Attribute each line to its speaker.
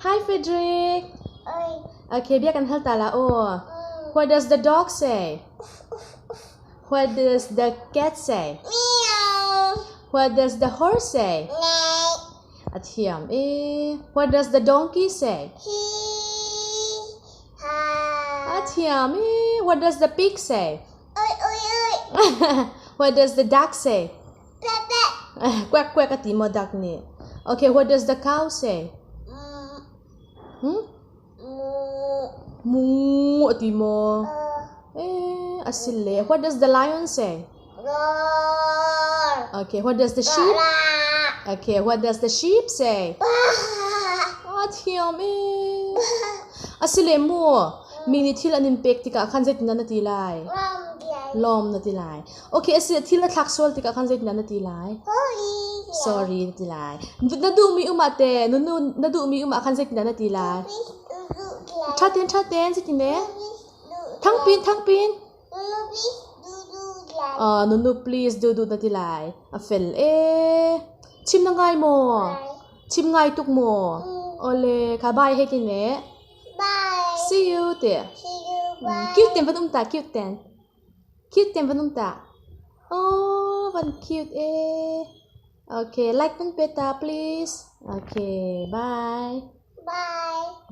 Speaker 1: Hi Frederick.
Speaker 2: Oi.
Speaker 1: Okay, biar kan hal tala oh. What does the dog say? What does the cat say?
Speaker 2: Meow.
Speaker 1: What does the horse say?
Speaker 2: Neigh.
Speaker 1: Athiam. What does the donkey say?
Speaker 2: Hee. Ha.
Speaker 1: Athiam. What does the pig say?
Speaker 2: Oi, oi, oi.
Speaker 1: What does the duck say?
Speaker 2: Pet, pet.
Speaker 1: Quack quack ati mo duck ni. Okay, what does the cow say?
Speaker 2: Moo.
Speaker 1: Moo ati mo. Asile. What does the lion say?
Speaker 2: Roar.
Speaker 1: Okay, what does the sheep?
Speaker 2: Ra.
Speaker 1: Okay, what does the sheep say?
Speaker 2: Wah.
Speaker 1: Athiam. Asile mo. Mini thil anin pek tika khan zait na tilai.
Speaker 2: Rom diai.
Speaker 1: Lom na tilai. Okay, asile thil na thak sol tika khan zait na tilai.
Speaker 2: Hoi.
Speaker 1: Sorry na tilai. Nadu mi umate. Nadu mi uma khan zait na tilai. Chaten chaten zait ne. Thang pin. Nunu please do na tilai. Afel chim na ngai mo. Chim ngai tuk mo. Ole ka bye he kine.
Speaker 2: Bye.
Speaker 1: See you there.
Speaker 2: See you. Bye.
Speaker 1: Cute ten vanum ta, cute ten. Cute ten vanum ta. Oh, one cute Okay, like and peta please. Okay, bye.
Speaker 2: Bye.